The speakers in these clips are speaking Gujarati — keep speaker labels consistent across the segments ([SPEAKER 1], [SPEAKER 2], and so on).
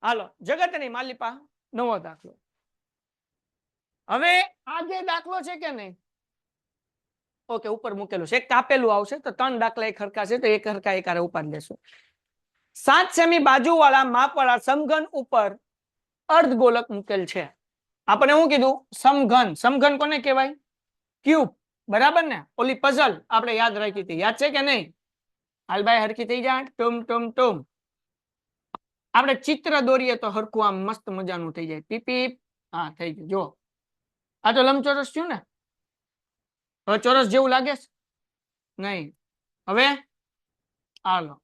[SPEAKER 1] હાલો જગતની માલિપા નવો દાખલો. હવે આ જે દાખલો છે કે નહીં, ઓકે ઉપર મૂકેલું છે, એક કાપેલું આવશે તો 3 દાખલા એક હરખા છે તો એક હરખા એક હારે ઉપાડી લેશું. 7 સેમી બાજુ વાળા માપવાળા સમઘન ઉપર અર્ધગોલક મૂકેલ છે. આપણે શું કીધું? સમઘન. સમઘન કોને કહેવાય? ક્યુબ. બરાબર ને? ઓલી પઝલ આપણે યાદ રાખી હતી, યાદ છે કે નહીં? હાલભાઈ હરખી થઈ જાય. ટુમ ટુમ ટુમ. આપણે ચિત્ર દોરીએ તો હરખું આમ મસ્ત મજાનું થઈ જાય. પીપ પીપ. હા થઈ ગયું. જો આ તો લંબચોરસ થયું ને. હવે ચોરસ જેવું લાગે છે? નહીં. હવે હાલો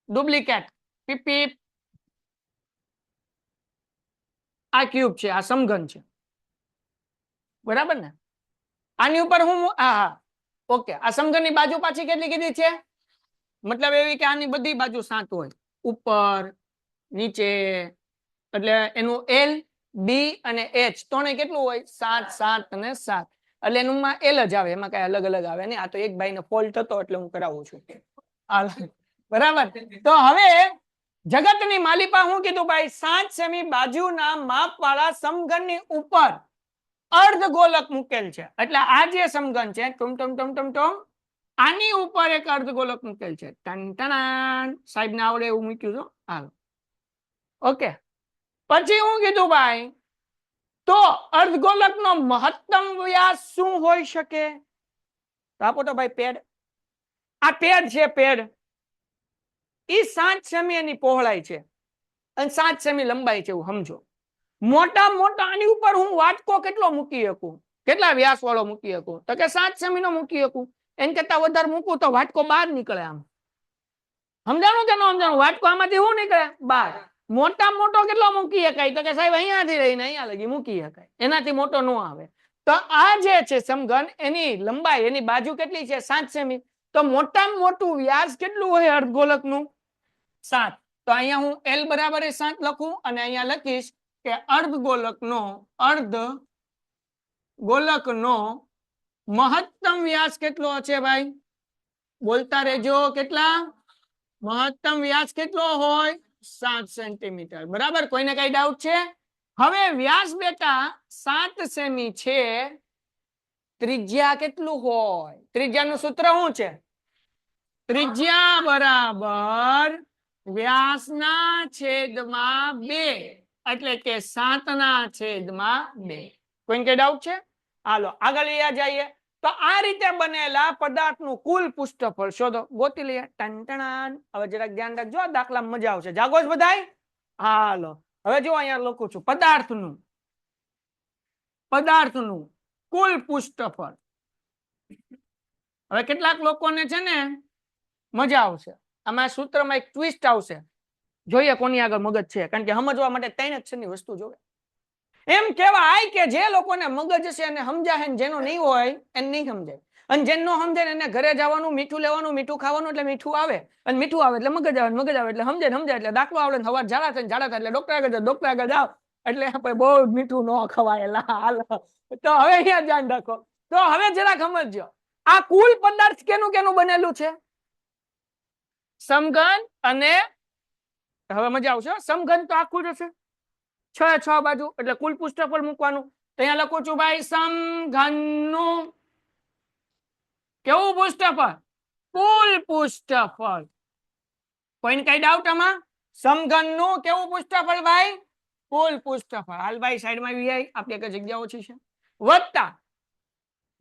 [SPEAKER 1] ડુપ્લિકેટ. પીપ પીપ. આ ક્યુબ છે, આ સમઘન છે. બરાબર ને? આની ઉપર હું હા ઓકે. આ સમઘનની બાજુ પાછી કેટલી કીધી છે? મતલબ એવી કે આની બધી બાજુ 7 હોય, ઉપર નીચે, એટલે એનું એલ બી અને એચ ત્રણે કેટલું હોય? 7 7 અને 7. એટલે એનું માં એલ જ આવે, એમાં કઈ અલગ અલગ આવે નહીં. આ તો એક ભાઈને ફોલ્ટ હતો એટલે હું કરાવું છું. બરાબર. તો હવે જગતની માલિપા હું કીધું ભાઈ? 7 સેમી બાજુના માપ વાળા સમઘનની ઉપર અર્ધગોલક મૂકેલ છે. એટલે આ જે સમઘન છે ટુમ ટુમ ટુમ ટુમ ટુમ, આની ઉપર એક અર્ધગોલક મૂકેલ છે. Ton ton. સાહેબ ને આવડે એવું મૂક્યું છો. Hello okay. પછી હું કીધું ભાઈ? તો અર્ધગોલક નો મહત્તમ વ્યાસ શું હોઈ શકે? આપો તો ભાઈ પેડ. આ પેડ છે, પેડ. એ 7 સેમી એની પહોળાઈ છે અને 7 સેમી લંબાઈ છે, એવું સમજો. મોટા મોટા આની ઉપર હું વાટકો કેટલો મૂકી શકું? કેટલા વ્યાસ વાળો મૂકી શકું? તો કે 7 સેમી નો મૂકી શકું. એન કરતા વધારે મૂકું તો વાટકો બહાર નીકળે. આમ સમજાણું કે ન સમજાણું? વાટકો આમાંથી શું નીકળે? બહાર. મોટા મોટો કેટલો મૂકી શકાય? તો કે સાહેબ અહીંયાથી લઈને અહીંયા લગી મૂકી શકાય, એનાથી મોટો ન આવે. તો આ જે છે સમઘન, એની લંબાઈ, એની બાજુ કેટલી છે? 7 સેમી. તો મોટામાં મોટું વ્યાસ કેટલું હોય અર્ધગોલક નું? 7. તો અહીંયા હું એલ બરાબર 7 લખું અને અહીંયા લખીશ કે અર્ધગોલક નો મહત્તમ વ્યાસ કેટલો છે ભાઈ? બોલતા રહેજો. કેટલા? મહત્તમ વ્યાસ કેટલો હોય? 7 સેન્ટીમીટર. બરાબર. કોઈને કઈ ડાઉટ છે? હવે વ્યાસ બેટા 7 સેમી છે, ત્રિજ્યા કેટલું હોય? ત્રિજ્યાનું સૂત્ર શું છે? ત્રિજ્યા બરાબર વ્યાસના છેદમાં 2, એટલે કે 7/2. કોઈ કઈ ડાઉટ છે? હાલો આગળ જઈએ. તો આ રીતે બનેલા પદાર્થનું કુલ પૃષ્ઠફળ શોધો. ગોતી લઈએ. ટન. હવે જરાક ધ્યાન રાખજો, દાખલામાં મજા આવશે. જાગો જ બધાય? હાલો હવે જો અહીંયા લખું છું પદાર્થનું કુલ પૃષ્ઠફળ. હવે કેટલાક લોકોને છે ને મજા આવશે, આમાં સૂત્રમાં એક ટ્વિસ્ટ આવશે. જોઈએ કોની આગળ મગજ છે, કારણ કે સમજવા માટે 3 અક્ષરની વસ્તુ જોવે. એમ કહેવાય કે જે લોકોને મગજ છે એને સમજાય, જેનો નહીં હોય એને નહીં સમજાય. અને જેનો સમજાય એને ઘરે જવાનું, મીઠું લેવાનું, મીઠું ખાવાનું, એટલે મીઠું આવે. અને મીઠું આવે એટલે મગજ આવે, મગજ આવે એટલે સમજાય એટલે દાખલો આવડે. સવાર ઝાડા થાય એટલે ડોક્ટર આગળ જાઓ, ડોક્ટર આગળ જાઓ એટલે આપણે બહુ મીઠું ન ખવાય. તો હવે અહીંયા ધ્યાન રાખો. તો હવે જરાક સમજજો, આ કુલ પદાર્થ કેનું કેનું બનેલું છે? સમઘન. અને હવે મજા આવશે. સમઘન તો આખું જ હશે, 6 બાજુ, એટલે કુલ પૃષ્ઠફળ મૂકવાનું. તો અહીંયા લખું છું ભાઈ સમઘનનું કેવું પૃષ્ઠફળ? કુલ પૃષ્ઠફળ. કોઈને કઈ ડાઉટ આમાં? સમઘનનું કેવું પૃષ્ઠફળ ભાઈ? કુલ પૃષ્ઠફળ. હાલ ભાઈ સાઈડમાં આવી જાય, આપણી એક જગ્યા ઓછી છે. વત્તા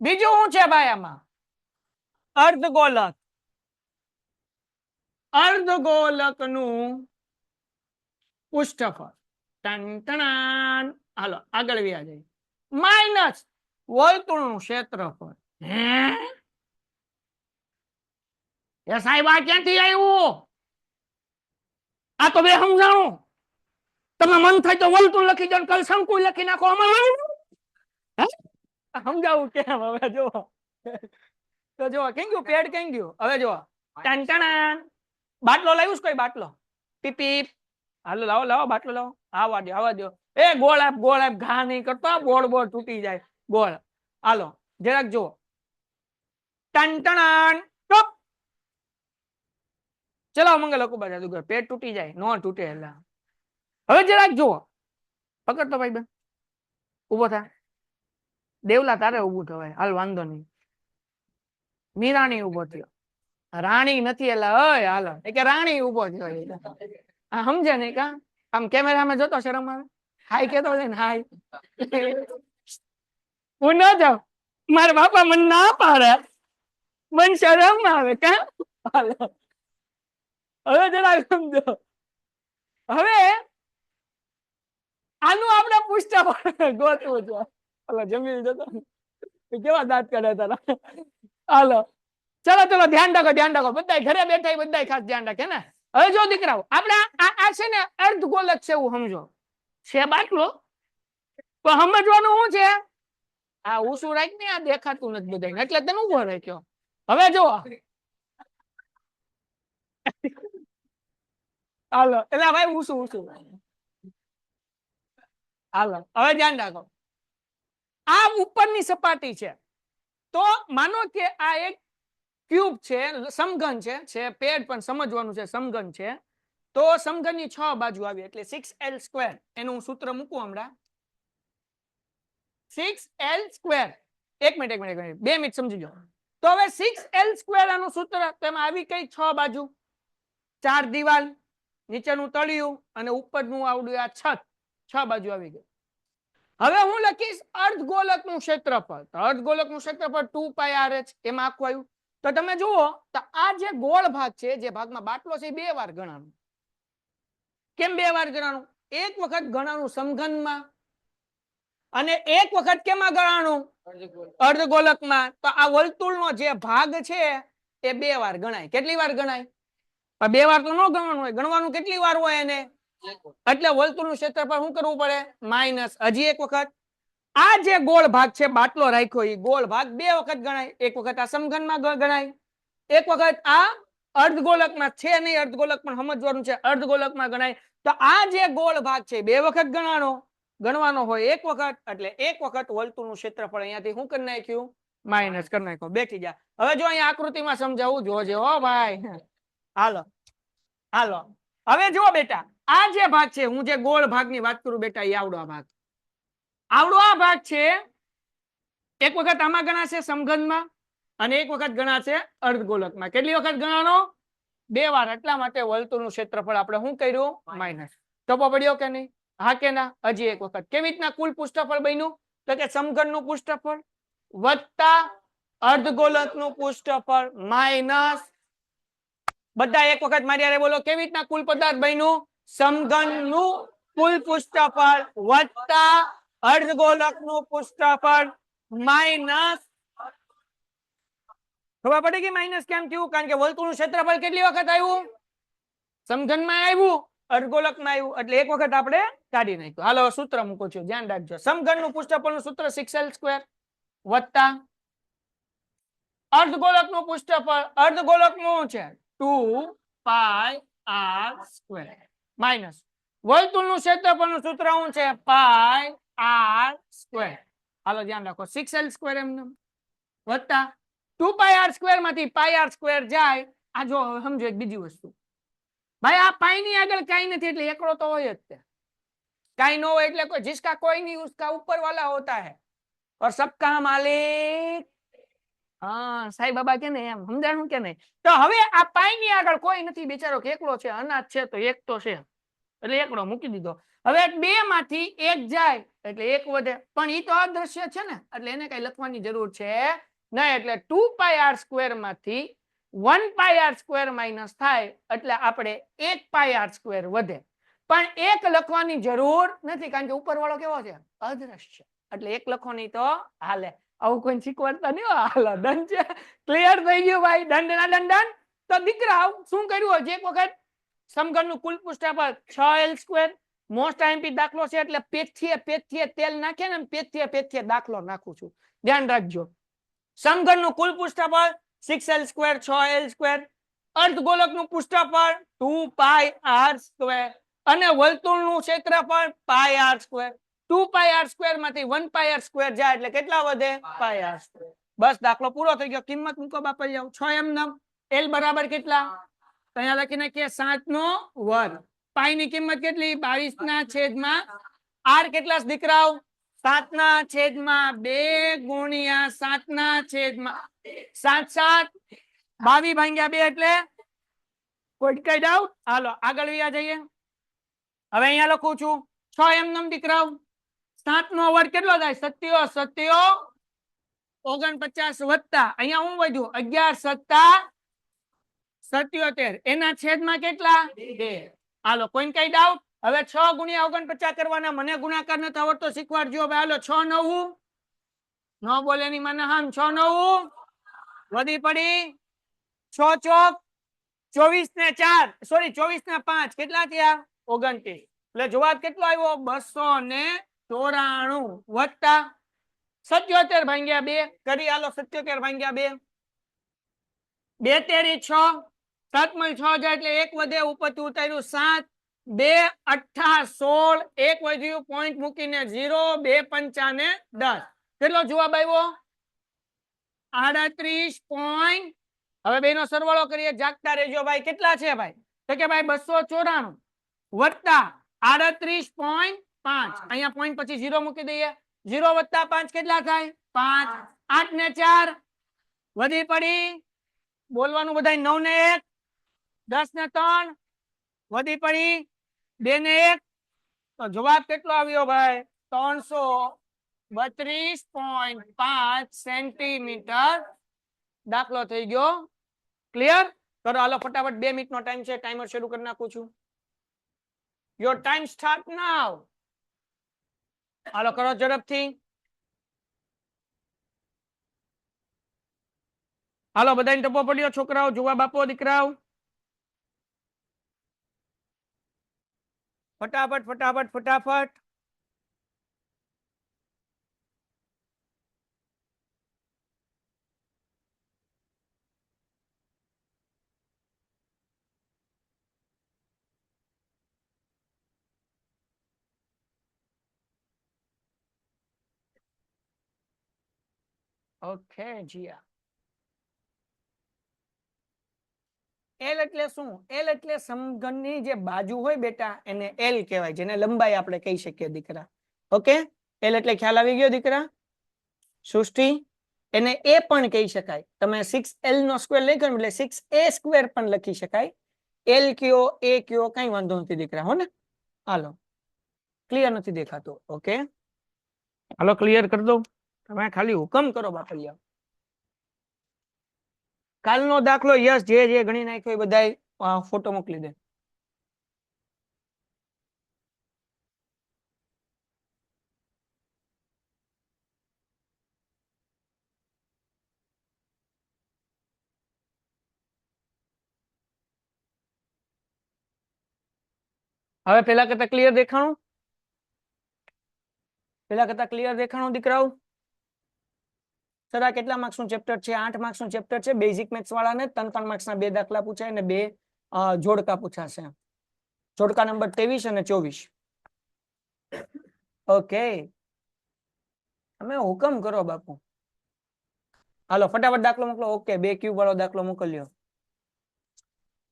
[SPEAKER 1] બીજું શું છે ભાઈ આમાં? અર્ધગોલકનું પૃષ્ઠફળ. ટન. હાલો આગળ વ્યા જાય. માઇનસ વર્તુળનું ક્ષેત્રફળ. એ સાહેબ આ ક્યાંથી આવ્યું? આ તો બે સમજાણું. તમે મન થાય તો વર્તુળ લખી દો, કલ શંકુ લખી નાખો. સમજાવું કેમ? હવે જો તો જો કેમ ગયું પેડ, કેમ ગયું? હવે જો ટન. બાટલો લાવ્યું કોઈ? બાટલો પીપ પીપ. હાલો લાવો બાટલો લાવો. આવા દો. એ ગોળ આપ ઘા નહીં કરતો, બોળ તૂટી જાય ગોળ. હાલો જરાક જુઓ. ટન. ટોપ. ચલો મંગલ હકુબા જાદુગર, પેટ તૂટી જાય, નો તૂટે. એટલે હવે જરાક જુઓ, પકડતો ભાઈ બેન, ઉભો થા. દેવલા તારે ઉભું થવાય, હાલ વાંધો નહીં. મીરાણી ઉભો થયો, રાણી નથી એટલે ઓય હાલો એ કે રાણી ઉભો થયો. સમજે નહીં કા? આમ કેમેરામાં જોતો શરમ આવે? હાય કેતો છે ને હાય. હું ન જાઉં, મારા બાપા મને ના પાડે, મને શરમ આવે કા? હવે જરા સમજો. હવે આનું આપણે પુષ્ટ ગોતવું છે. હાલો જમીન જતો કેવા દાંત કાઢે તારા. હાલો ચલો ચલો ધ્યાન રાખો, ધ્યાન રાખો બધા ઘરે બેઠા બધા ખાસ ધ્યાન રાખે ને. હવે જો દીકરાઓ આપણે આ છે ને અર્ધગોલક છે એવું સમજો, છે બાટલો પણ સમજવાનું શું છે? આ ઉસું રાખ ને, આ દેખાતું નથી બધા એટલે તને ઉભો રાખ્યો. હવે જો હાલો એટલે ભાઈ ઉસું ઉસું. હાલો હવે ધ્યાન રાખો, આ ઉપરની સપાટી છે તો માનો કે આ એક ક્યુબ છે, સમઘન છે પેડ પણ સમજવાનું છે સમઘન છે. તો સમઘનની 6 બાજુ આવી એટલે 6l². એનું હું સૂત્ર મૂકું હમણાં, 6l². એક મિનિટ 2 મિનિટ સમજી જાઓ. તો હવે 6l² આનું સૂત્ર, તેમાં આવી કઈ 6 બાજુ? 4 દિવાલ, નીચેનું તળિયું અને ઉપરનું આવડું આ છત, 6 બાજુ આવી ગઈ. હવે હું લખીશ અર્ધગોલકનું ક્ષેત્રફળ. તો અર્ધગોલકનું ક્ષેત્રફળ 2πrh. એમાં આખું આવ્યું. તો તમે જુઓ તો આ જે ગોળ ભાગ છે, જે ભાગમાં બાટલો છે, 2 વાર ગણાનું. કેમ 2 વાર ગણાનું? એક વખત ગણાનું સમઘનમાં અને એક વખત કેમાં ગણાનું? અર્ધગોલકમાં. તો આ વર્તુળનો જે ભાગ છે એ 2 વાર ગણાય. કેટલી વાર ગણાય? 2 વાર તો ન ગણવાનું હોય, ગણવાનું કેટલી વાર હોય એને? એટલે વર્તુળનું ક્ષેત્રફળ શું કરવું પડે? માઇનસ. હજી એક વખત આ જે ગોળ ભાગ છે, બાટલો રાખ્યો, એ ગોળ ભાગ 2 વખત ગણાય. એક વખત આ સમઘનમાં ગણાય, એક વખત આ અર્ધગોલકમાં છે નહીં, અર્ધગોલક પણ સમજવાનું છે, અર્ધગોલકમાં ગણાય. તો આ જે ગોળ ભાગ છે 2 વખત ગણવાનો હોય એક વખત, એટલે એક વખત વર્તુળનું ક્ષેત્રફળ અહીંયાથી શું કરી નાખ્યું? માઇનસ કરી નાખ્યો. બેઠી જા. હવે જો અહીંયા આકૃતિમાં સમજાવું જોજે હો ભાઈ. હાલો હાલો હવે જુઓ બેટા, આ જે ભાગ છે, હું જે ગોળ ભાગની વાત કરું બેટા, એ આવડો આ ભાગ, આવડો આ ભાગ છે. એક વખત આમાં ગણાશે સમઘનમાં અને એક વખત ગણાશે અર્ધગોલકમાં. કેટલી વખત ગણાનો? 2 વાર. એટલા માટે વર્તુળનું ક્ષેત્રફળ આપણે શું કર્યું? માઇનસ. ટપો પડ્યો કે નહીં? હા કે ના? હજી એક વખત. કેવી રીતના કુલ પૃષ્ઠફળ બન્યું? તો કે સમઘનનું પૃષ્ઠફળ વત્તા અર્ધગોલકનું પૃષ્ઠફળ માઇનસ. બધા એક વખત મારી હારે બોલો, કેવી રીતના કુલ પદાર્થ બન્યું? સમઘનનું કુલ પૃષ્ઠફળ વત્તા અર્ધગોલકનું પૃષ્ઠફળ માઇનસ. ખબર પડી કે માઇનસ કેમ થયું? કારણ કે વર્તુળનું ક્ષેત્રફળ કેટલી વખત આવ્યું? સમઘનમાં આવ્યું, અર્ધગોલકમાં આવ્યું, એટલે એક વખત આપણે કાઢી નાખ્યું. હાલો સૂત્ર મૂકું છું, ધ્યાન રાખજો. સમઘનનું પૃષ્ઠફળનું સૂત્ર 6l² વત્તા અર્ધગોલકનું પૃષ્ઠફળ, અર્ધગોલકનું છે 2πr² માઇનસ વર્તુળનું ક્ષેત્રફળનું સૂત્ર શું છે? πr². હાલો ધ્યાન રાખો, 6l² એમને વત્તા 2πr² માંથી πr² જાય. આ જો સમજો એક બીજી વસ્તુ, ભાઈ આ પાઈ ની આગળ કઈ નથી એટલે એકડો તો હોય જ તે. કઈ ન હોય એટલે કોઈ जिसका कोई नहीं उसका ऊपर वाला होता है और सबका मालिक. હા સાઈ બાબા કે ને એમ સમજાણું કે નહીં? તો હવે આ પાઈ ની આગળ કોઈ નથી, બિચારો એકલો છે, અનાજ છે તો એક તો છે એટલે એકડો મૂકી દીધો. હવે 2 માંથી 1 જાય એટલે 1 વધે, પણ એ તો અદ્રશ્ય છે ને એટલે એને કઈ લખવાની જરૂર છે નહીં. એટલે 2πr² માંથી 1πr² માઇનસ થાય એટલે આપણે 1πr² વધે, પણ 1 લખવાની જરૂર નથી કારણ કે ઉપર વાળો કેવો છે? અદ્રશ્ય. એટલે 1 લખો નહીં તો હાલે. આવું કોઈ શીખવાડતા નહીં. હાલો દંડ છે, ક્લિયર થઈ ગયું ભાઈ? દંડ ના દંડન. તો દીકરા શું કર્યું હોય? એક વખત સમઘનનું કુલ પૃષ્ઠફળ 6l². મોસ્ટ આઈએમપી દાખલો છે એટલે પેથીએ તેલ નાખે ને પેથીએ દાખલો નાખું છું, ધ્યાન રાખજો. સમઘનનું કુલ પૃષ્ઠફળ 6l², 6l². અર્ધગોલકનું પૃષ્ઠફળ 2πr² અને વર્તુળનું ક્ષેત્રફળ πr². 2πr² માંથી 1πr² જાય એટલે કેટલા વધે? πr². બસ દાખલો પૂરો થઈ ગયો. કિંમત મૂકો બાપા જાવ. 6 એમ નામ. l બરાબર કેટલા? અહીંયા લખી નાખીએ 7 નો વર્ગ. પાઈ ની કિંમત કેટલી 22/r કેટલા દીકરાઓ 7/2 ગુણ્યા 7/7 22/2 એટલે કોઈ કઈ ડાઉટ? હાલો આગળ વ્યા જઈએ. હવે અહીંયા લખું છું 6 એમ દીકરાઓ 7 નો વર્ગ કેટલો થાય 49 વત્તા અહીંયા હું વધ્યું 11 + 77 એના છેદમાં કેટલા 2. હાલો કોઈ કઈ ડાઉટ? હવે 6 ગુણ્યા 49 કરવાના. મને ગુણાકાર નથી આવડતો શીખવાડજો. હવે હાલો 6 9 નો બોલે ની મને હામ 6 9 વધી પડી 6 ચોક 24 ને 4 સોરી 24 ને 5 કેટલા થયા 29. એટલે જવાબ કેટલો આવ્યો 294 વત્તા 77/2 કરી હાલો 77/2 2 તેરી 6 7 × 6 જાય એટલે 1 વધે ઉપરથી ઉતાર્યું 7 2 8 16 1 વધ્યું પોઈન્ટ મૂકીને 0 2 5 ને 10 કેટલો જવાબ આવ્યો 38 પોઈન્ટ. હવે બેનો સરવાળો કરીએ જાગતા રહેજો ભાઈ. કેટલા છે ભાઈ? તો કે ભાઈ 294 વત્તા 38.5 અહીંયા પોઈન્ટ પછી 0 મૂકી દઈએ 0 વત્તા 5 કેટલા થાય 5 8 ને 4 વધી પડી બોલવાનું બધાય 9 ને 1 10 ને 3 વધી પડી 2 ને 1 તો જવાબ કેટલો આવ્યો ભાઈ 332.5 સેન્ટીમીટર દાખલો થઈ ગયો. ક્લિયર? કરો હાલો ફટાફટ 2 મિનિટનો ટાઈમ છે. ટાઈમર શરૂ કરી નાખું છું. યોર ટાઈમ સ્ટાર્ટ નાઉ. હાલો કરો ઝડપથી. હાલો બધાને ટપો પડ્યો છોકરાઓ જવાબ આપો દીકરાઓ ફટાફટ ફટાફટ ફટાફટ. ઓકે જીયા. એલ એટલે શું? એલ એટલે સમઘનની જે બાજુ હોય બેટા એને એલ કહેવાય જેને લંબાઈ આપણે કહી શકીએ દીકરા. ઓકે એલ એટલે ખ્યાલ આવી ગયો દીકરા? સૃષ્ટિ એને એ પણ કહી શકાય. તમે 6l નો સ્ક્વેર લખ્યો એટલે 6a સ્ક્વેર પણ લખી શકાય. એલ કયો એ કયો કઈ વાંધો નથી દીકરા. હો ને? હાલો ક્લિયર નથી દેખાતું? ઓકે હાલો ક્લિયર કરી દો. તમે ખાલી હુકમ કરો બાપલિયા. કાલનો દાખલો યસ જે જે ગણી નાખ્યો એ બધા ફોટો મોકલી દે. હવે પેલા કરતા ક્લિયર દેખાણું? પેલા કરતા ક્લિયર દેખાણું દીકરાઓ? સર આ કેટલા માર્ક્સ નું ચેપ્ટર છે? 8 માર્ક્સ નું ચેપ્ટર છે. બેઝિક મેથ્સ વાળાને 3 માર્ક્સ ના 2 દાખલા પૂછાય અને 2 જોડકા પૂછાશે. જોડકા નંબર 23 અને 24. ઓકે તમે હુકમ કરો બાપુ. હાલો ફટાફટ દાખલો મોકલો. ઓકે 2 ક્યુબ વાળો દાખલો મોકલ્યો.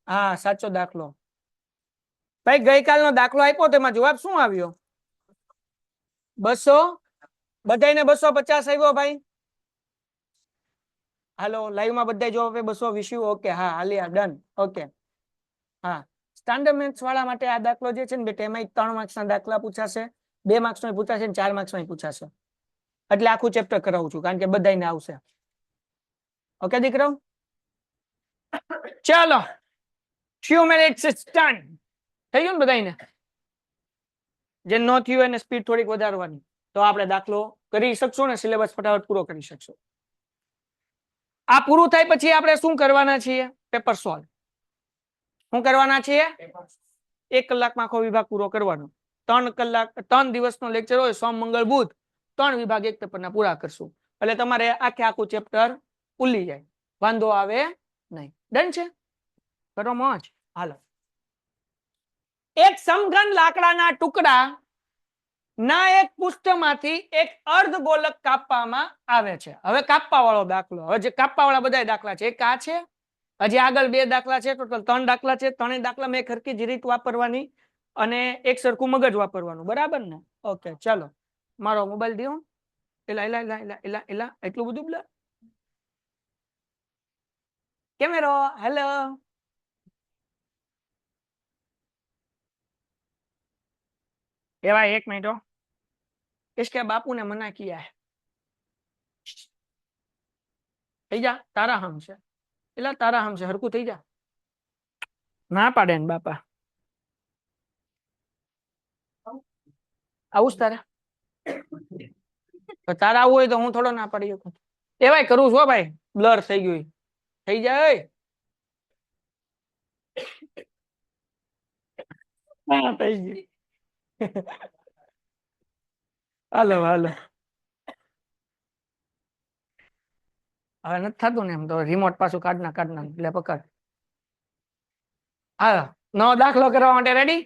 [SPEAKER 1] હા સાચો દાખલો. ભાઈ ગઈકાલનો દાખલો આપ્યો તેમાં જવાબ શું આવ્યો? 200 બધાને 250 આવ્યો ભાઈ. હાલો લાઈવ માં બધા જવાબ આપે 220. ઓકે હા હાલિયા ડન. ઓકે હા સ્ટાન્ડર્ડ મેથ્સ વાળા માટે આ દાખલો જે છે ને બેટા એમાં 3 માર્ક્સ ના દાખલા પૂછાશે, 2 માર્ક્સ નો પૂછાશે અને 4 માર્ક્સ નો પૂછાશે. એટલે આખું ચેપ્ટર કરાવું છું કારણ કે બધાને આવશે. ઓકે દીકરાઓ ચાલો few minutes is done. થઈ ગયું ને બધાને? જે ન થયું એને સ્પીડ થોડીક વધારવાની તો આપણે દાખલો કરી શકશું ને સિલેબસ ફટાફટ પૂરો કરી શકશું. આ પૂરું થાય પછી આપણે શું કરવાના છીએ? Paper solve. શું કરવાના છીએ? 1 કલાકમાં આખો વિભાગ પૂરો કરવાનો. 3 દિવસનો લેક્ચર હોય સોમ મંગળ બુધ 3 વિભાગ એક પેપરના પૂરા કરશું એટલે તમારે આખું ચેપ્ટર ઉલી જાય, વાંધો આવે નહીં. ડન છે? કરો મોજ. હાલો એક સમઘન લાકડાના ટુકડા ના એક પૃષ્ઠમાંથી એક અર્ધગોલક કાપવામાં આવે છે. હવે કાપવા વાળો દાખલો. હવે જે કાપવા વાળા બધા દાખલા છે એક આ છે, હજી આગળ 2 દાખલા છે, ટોટલ 3 દાખલા છે. 3 દાખલા મેં ખરકી જ રીત વાપરવાની અને એક સરખું મગજ વાપરવાનું, બરાબર ને? ઓકે ચાલો, મારો મોબાઈલ દો. એલા એલા એલા એલા એલા એલા એટલું બધું બ્લર. કેમેરો, હેલો. એવા 1 મિનિટ હો. इसके बापू ने मना किया है. થઈ જા, તારા હમ છે એટલે તારા હમ છે, હરકું થઈ જા. ના પાડે ને બાપા. આવું જ તારે તારા આવું હોય તો હું થોડો ના પાડી શકું. એવાય કરું છું ભાઈ, બ્લર થઈ ગયું. થઈ જાય. હા થઈ ગયું. હાલો હાલો. હવે નથી થતું ને એમ તો રિમોટ પાછું કાઢ ના એટલે પકડ. હા, નવો દાખલો કરવા માટે રેડી?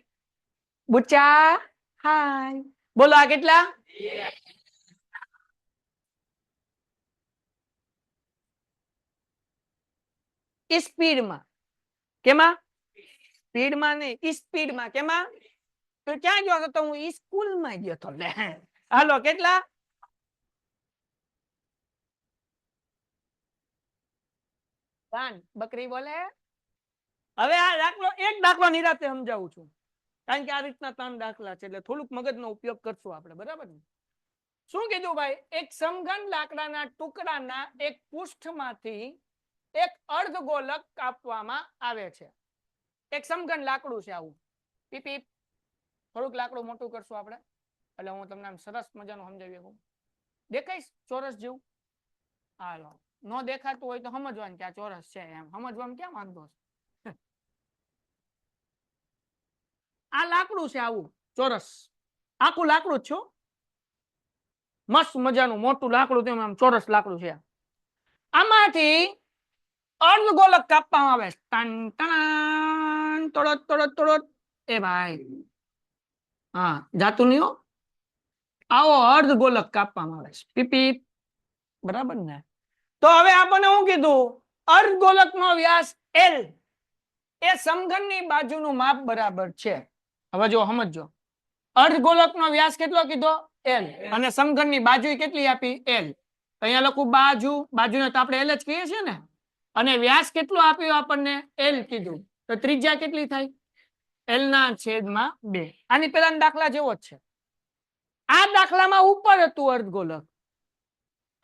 [SPEAKER 1] બુચ્ચા હાય, બોલો આ કેટલા? સ્પીડમાં. કેમાં? સ્પીડમાં નહીં, સ્પીડમાં. કેમાં? તો ક્યાં ગયો હતો? હું સ્કૂલમાં ગયો હતો. હાલો કેટલા? બકરી બોલે. હવે આ દાખલો એક દાખલો નિરાતે સમજાવું છું, કારણ કે આ રીતના 3 દાખલા છે એટલે થોડુંક મગજનો ઉપયોગ કરશું આપણે, બરાબર ને? શું કીધું ભાઈ? એક સમઘન લાકડાના ટુકડાના એક પૃષ્ઠમાંથી એક અર્ધગોલક કાપવામાં આવે છે. એક સમઘન લાકડું છે આવું. પીપી થોડુંક લાકડું મોટું કરશું આપણે એટલે હું તમને સરસ મજાનું સમજાવી શકું. દેખાઈશ ચોરસ જેવું? હાલો, ન દેખાતું હોય તો સમજવાનું કે આ ચોરસ છે, એમ સમજવામાં ક્યાં વાંધો છે. આ લાકડું છે આવું ચોરસ, આખું લાકડું જ છો, મસ્ત મજાનું મોટું લાકડું, તેમ આમ ચોરસ લાકડું છે. આમાંથી અર્ધગોલક કાપવામાં આવે. Ton ton તોડત તોડત તોડત. એ ભાઈ હા જાતું નહીં હો. આવો અર્ધગોલક કાપવામાં આવે છે. પીપી, બરાબર ને? તો હવે આપણને શું કીધું? અર્ધગોલકનો વ્યાસ L એ સમઘનની બાજુનું માપ બરાબર છે. હવે જો સમજો, અર્ધગોલકનો વ્યાસ કેટલો કીધો? L, અને સમઘનની બાજુ કેટલી આપી? L. અહીંયા લખું બાજુ, બાજુને તો આપણે L જ કહીએ છીએ ને. અને વ્યાસ કેટલો આપ્યો આપણને? L કીધું. તો ત્રિજ્યા કેટલી થાય? L ના છેદમાં 2. આની પેલાના દાખલા જેવો જ છે. આ દાખલામાં ઉપર હતું અર્ધગોલક,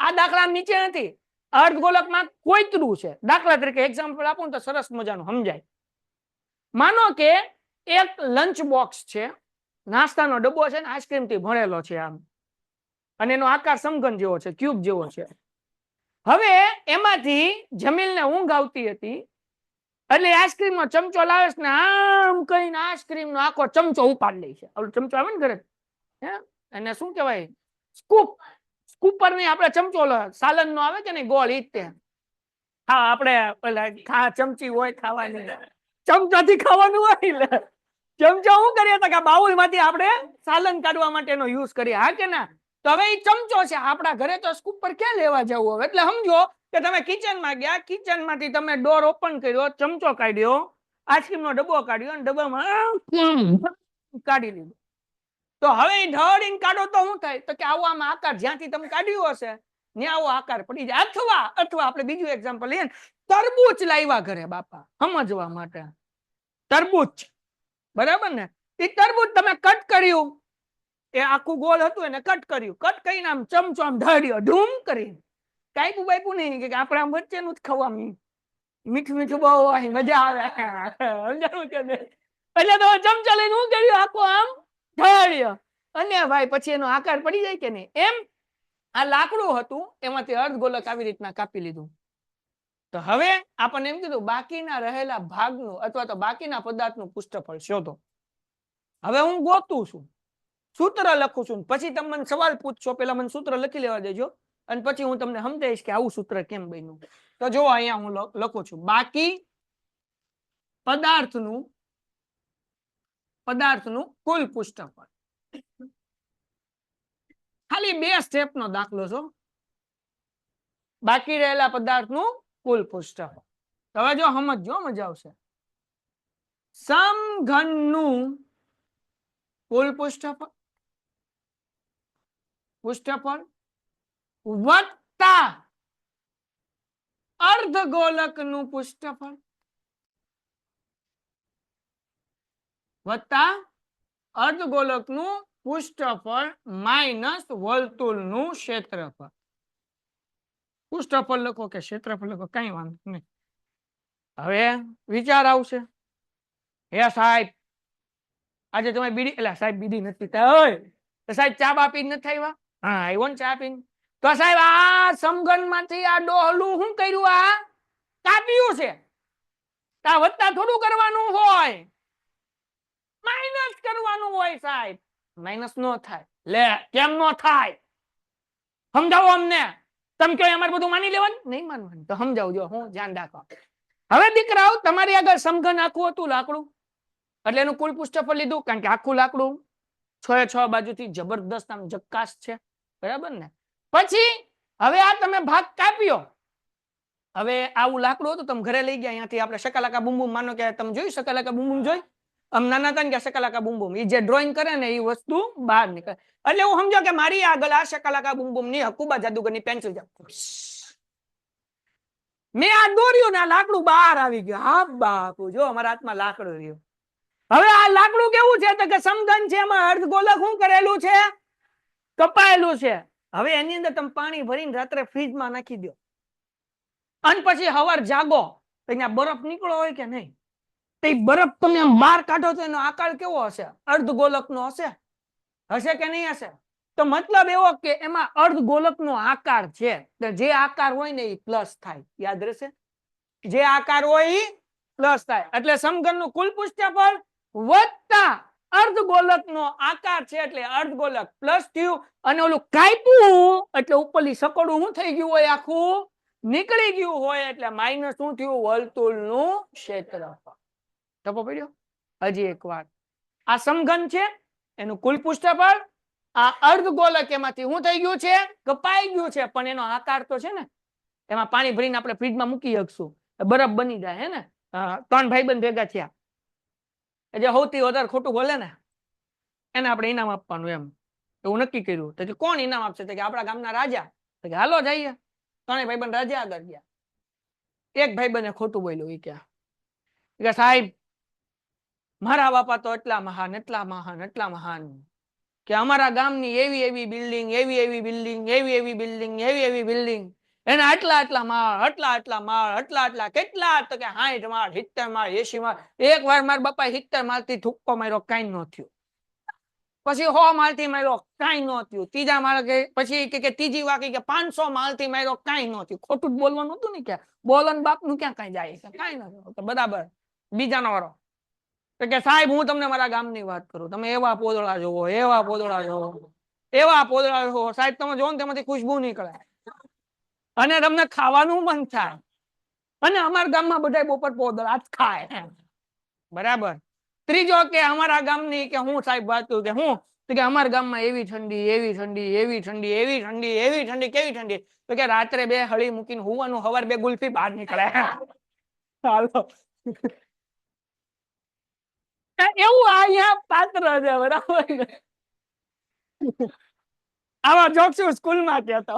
[SPEAKER 1] આ દાખલા નીચે નથી. અર્ધગોલકમાં કોતરું છે. દાખલા તરીકે એક્ઝામ્પલ આપું તો સરસ મજાનું સમજાય. માનો કે એક લંચ બોક્સ છે, નાસ્તાનો ડબ્બો છે ને, આઈસ્ક્રીમ થી ભરેલો છે આમ, અને એનો આકાર સમઘન જેવો છે, ક્યુબ જેવો છે. હવે એમાંથી જમીલને ઊંઘ આવતી હતી એટલે આઈસ્ક્રીમ નો ચમચો લાવે છે ને આમ કહીને આઈસ્ક્રીમ નો આખો ચમચો ઉપાડી લે છે. ઓલો ચમચો આવે ને ઘરે, એને શું કહેવાય? સ્કૂપ. સ્કૂપર ની આપણે ચમચો સાલન નો આવે કે નહીં ગોળ, ઈ તે. હા, આપણે પેલા ચમચી હોય ખાવાની, ચમચાથી ખાવાનું હોય. ચમચો શું કરીએ તો કે બાઉલ માંથી આપણે સાલન કાઢવા માટેનો યુઝ કરીએ, હા કે ના? તો હવે એ ચમચો છે આપણા ઘરે, તો સ્કૂપર ક્યાં લેવા જવું? હવે એટલે સમજો કે તમે કિચનમાં ગયા, કિચન માંથી તમે ડોર ઓપન કર્યો, ચમચો કાઢ્યો, આઈસ્ક્રીમ નો ડબ્બો કાઢ્યો, અને ડબ્બામાં કાઢી લીધો. તો હવે ઢળીને કાઢો તો શું થાય? તો કે આવો આમાં આકાર જ્યાંથી તમે કાઢ્યો હશે ને આવો આકાર પડી જાય. અથવા અથવા આપણે બીજું એક્ઝામ્પલ લઈએ, તરબૂચ લાવ્યા ઘરે બાપા સમજવા માટે. તરબૂચ, બરાબર ને? એ તરબૂચ તમે કટ કર્યું, એ આખું ગોળ હતું એને કટ કર્યું, કટ કરીને આમ ચમચો આમ ઢળ્યો, ધૂમ કરીને કાપ્યું બાપ્યું નહીં કે આપણે આમ વચ્ચેનું જ ખવાનું, મીઠું મીઠું બહુ હોય, મજા આવે. સમજાવું કે નહીં? એટલે તો ચમચો લઈને શું કર્યું? આખું આમ ઢળ્યો, અને ભાઈ પછી એનો આકાર પડી જાય કે નહીં? એમ આ લાકડું હતું, એમાંથી અર્ધગોલક આવી રીતના કાપી લીધું. તો હવે આપણને એમ કીધું બાકીના રહેલા ભાગનું અથવા તો બાકીના પદાર્થનું પૃષ્ઠફળ શોધો. હવે હું ગોતું છું, સૂત્ર લખું છું, પછી તમે મને સવાલ પૂછશો, પેલા મને સૂત્ર લખી લેવા દેજો, અને પછી હું તમને સમજાવીશ કે આવું સૂત્ર કેમ બન્યું. તો જો અહીંયા હું લખું છું, બાકી પદાર્થનું કુલ પૃષ્ઠફળ. ખાલી 2 સ્ટેપનો દાખલો છે, બાકી રહેલા પદાર્થનું કુલ પૃષ્ઠફળ. હવે જો સમજજો, મજા આવશે. સમઘનનું કુલ પૃષ્ઠફળ વત્તા અર્ધગોલકનું પૃષ્ઠફળ વત્તા અર્ધગોલકનું પૃષ્ઠફળ માઇનસ વર્તુળનું ક્ષેત્રફળ. પૃષ્ઠફળ લખો કે ક્ષેત્રફળ લખો કઈ વાંધો નહીં. હવે વિચાર આવશે, હે સાહેબ આજે તમે બીડી એટલે સાહેબ બીડી નથી તો સાહેબ ચા બા પીને નથી આવ્યા? હા આવ્યો ને ચા પીને. તો સાહેબ આ સમઘન માંથી આ ડોહલું શું કર્યું? આ કાપ્યું છે. આ વત્તા થોડું કરવાનું હોય, માઇનસ કરવાનું હોય સાહેબ. માઇનસ નો થાય. લે કેમ નો થાય સમજાવો અમને. તમે કહો અમારે બધું માની લેવાનું? નહીં માનવાનું તો સમજાવજો, હું ધ્યાન રાખો. હવે દીકરાઓ તમારી આગળ સમઘન આખું હતું લાકડું, એટલે એનું કુલ પૃષ્ઠફળ લીધું, કારણ કે આખું લાકડું 6 બાજુથી જબરદસ્ત આમ જક્કાસ છે, બરાબર ને? પછી હવે આ તમે ભાગ કાપ્યો. હવે આવું લાકડું હતું, તમે ઘરે લઈ ગયા, અહીંયાથી આપણે શકાલાકા બૂમ બૂમ, માનો કે તમે જોયું શકાલાકા બૂમ બૂમ જોઈ? આમ નાના હતા ને કે શકાલાકા બૂમ બૂમ, એ જે ડ્રોઈંગ કરે ને એ વસ્તુ બહાર નીકળે. એટલે હું સમજો કે મારી આગળ આ શકાલાકા બૂમ બૂમ ની હકુબા જાદુગરની પેન્સિલ છે, મેં આ દોર્યું ને આ લાકડું બહાર આવી ગયું. હા બાપુ જો અમારા હાથમાં લાકડું રહ્યું. હવે આ લાકડું કેવું છે તો કે સમઘન છે, એમાં અર્ધગોલક શું કરેલું છે? કપાયેલું છે. હવે એની અંદર તમે પાણી ભરીને રાત્રે ફ્રીજમાં નાખી દો, અને પછી હવાર જાગો તો અહીંયા બરફ નીકળો હોય કે નહીં? તો એ બરફ તમે આમ બહાર કાઢો તો એનો આકાર કેવો હશે? અર્ધગોલક નો હશે. હશે કે નહીં હશે? તો મતલબ એવો કે એમાં અર્ધગોલક નો આકાર છે. જે આકાર હોય ને એ પ્લસ થાય. યાદ રહેશે? જે આકાર હોય એ પ્લસ થાય. એટલે સમઘન નું કુલ પૃષ્ઠફળ વત્તા અર્ધગોલક નો આકાર છે, એટલે અર્ધગોલક પ્લસ થયું. અને ઓલું કાપ્યું એટલે ઉપરલી સકોડું શું થઈ ગયું હોય? આખું નીકળી ગયું હોય. એટલે માઇનસ શું થયું? વર્તુળનું ક્ષેત્રફળ. ટપો પડ્યો? હજી એક વાર, આ સમઘન છે, એનું કુલ પૃષ્ઠફળ, આ અર્ધગોલક એમાંથી શું થઈ ગયું છે? કપાઈ ગયું છે. પણ એનો આકાર તો છે ને, એમાં પાણી ભરીને આપણે ફ્રીજમાં મૂકી શકશું, બરફ બની જાય. હે ને? 3 ભાઈબંધ ભેગા થયા, જે સૌથી વધારે ખોટું બોલે ને એને આપણે ઇનામ આપવાનું, એમ એવું નક્કી કર્યું. તો કોણ ઇનામ આપશે? કે આપણા ગામના રાજા. તો કે હાલો જઈએ. 3 ભાઈબંધ રાજા આગળ ગયા. એક ભાઈબંધે ખોટું બોલ્યું. એ કે સાહેબ મારા બાપા તો એટલા મહાન, એટલા મહાન, એટલા મહાન કે અમારા ગામની એવી એવી બિલ્ડિંગ, એવી એવી બિલ્ડિંગ, એવી એવી બિલ્ડિંગ, એવી એવી બિલ્ડિંગ, એના આટલા આટલા માળ, આટલા આટલા માળ, આટલા આટલા કેટલા? તો કે 60 માળ, 70 માળ, 80 માળ. એક વાર મારા બાપા 70 માળથી ઠુક્કો માર્યો, કાંઈ ન થયું. પછી 100 માળથી માર્યો, કાંઈ ન થયું. ત્રીજા માળ કે પછી કે ત્રીજી વાર કે 500 માળથી માર્યો, કાંઈ ન થયું. ખોટું જ બોલવાનું હતું ને, કે બોલન બાપનું ક્યાં કાંઈ જાય? કાંઈ ન થયું. તો બરાબર બીજાનો વારો. તો કે સાહેબ હું તમને મારા ગામની વાત કરું, તમે એવા પોદળા જોવો, એવા પોદળા જોવો, એવા પોદળા જોવો સાહેબ, તમે જોવો ને તેમાંથી ખુશ્બુ નીકળે અને તમને ખાવાનું મન થાય. અને અમારા ગામમાં બધા બપોર પોદળા જ ખાય. બરાબર. ત્રીજો કે અમારા ગામની કે હું સાહેબ વાત કરું કે હું, તો કે અમારા ગામમાં એવી ઠંડી, એવી ઠંડી, એવી ઠંડી, એવી ઠંડી, એવી ઠંડી, કેવી ઠંડી? તો કે રાત્રે 2 હળી મૂકીને હુવાનું, હવાર 2 ગુલ્ફી બહાર નીકળે. હાલો એવું અહીંયા પાત્ર છે, બરાબર? આવા જોક્સ સ્કૂલમાં કહેતો,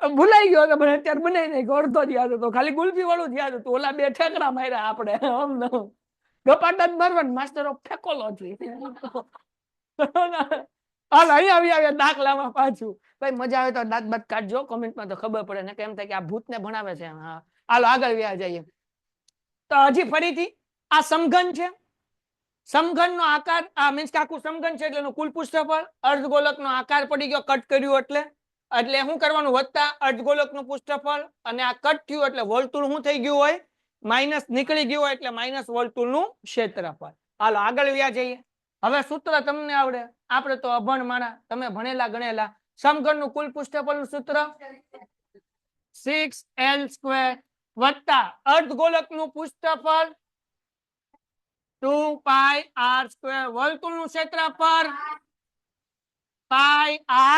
[SPEAKER 1] ભૂલાઈ ગયો. પણ અત્યારે બનાવી નહીં, અડધો જ યાદ હતો, ખાલી ગુલ્ફી વાળું જ યાદ હતું. ઓલા 2 ઠેકડા માર્યા આપણે, ગપાટા જ મારવાનું. માસ્ટર ઓફ ફેકોલોજી. હાલ અહીંયા આવી દાખલામાં પાછું. ભાઈ મજા આવે તો દાંત બાત કાઢજો કોમેન્ટમાં, તો ખબર પડે ને કેમ થાય કે આ ભૂતને ભણાવે છે. હા હાલો આગળ વ્યા જઈએ. તો હજી ફરીથી આ સમઘન છે. સમઘન નો આકાર, આ મીન્સ કે આખું સમઘન છે એટલે એનું કુલ પૃષ્ઠફળ, અર્ધગોલક નો આકાર પડી ગયો, કટ કર્યું એટલે શું કરવાનું? વત્તા અર્ધગોલક નું પૃષ્ઠફળ, અને આ કટ થયું એટલે વર્તુળ શું થઈ ગયું હોય? માઇનસ નીકળી ગયું હોય, એટલે માઇનસ વર્તુળ નું ક્ષેત્રફળ. હાલો આગળ વ્યા જઈએ. હવે સૂત્ર તમને આવડે, આપણે તો અભણ માણા, તમે ભણેલા ગણેલા. સમઘન નું કુલ પૃષ્ઠફળ નું સૂત્ર 6l² વત્તા અર્ધગોલક નું પૃષ્ઠફળ 2πr², વર્તુળનું ક્ષેત્રફળ πr².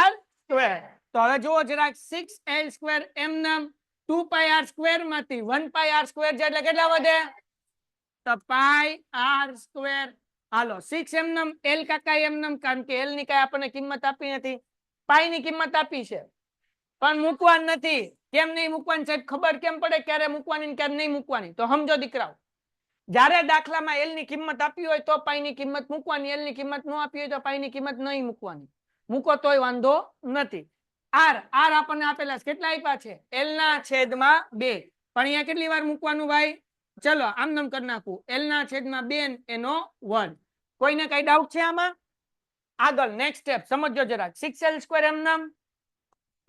[SPEAKER 1] તો હવે જુઓ જરાક, 6l² એમનામ 2πr² માંથી 1πr² એટલે કેટલા વધે? તો πr². હાલો 6 એમનેમ એલ કાકા એમનેમ, કારણ કે એલ ની કઈ આપણને કિંમત આપી નથી, પાઈ ની કિંમત આપી છે પણ મૂકવાનું નથી. કેમ નહીં મૂકવાની સાહેબ? ખબર કેમ પડે ક્યારે મૂકવાની ક્યારે નહીં મૂકવાની? તો સમજો દીકરાઓ, જ્યારે દાખલામાં એલ ની કિંમત આપી હોય તો પાઈ ની કિંમત મૂકવાની, એલ ની કિંમત ન આપી હોય તો પાઈ ની કિંમત નહીં મૂકવાની. મૂકો તોય વાંધો નથી. આર આપણને આપેલા છે, કેટલા આપ્યા છે? એલ ના છેદમાં 2. પણ અહીંયા કેટલી વાર મૂકવાનું ભાઈ? ચલો આમ નામ કરી નાખું, એલ ના છેદમાં 2 એનો વર્ગ. કોઈને કઈ ડાઉટ છે આમાં? આગળ નેક્સ્ટ સ્ટેપ સમજો જરા. 6l² એમ નામ,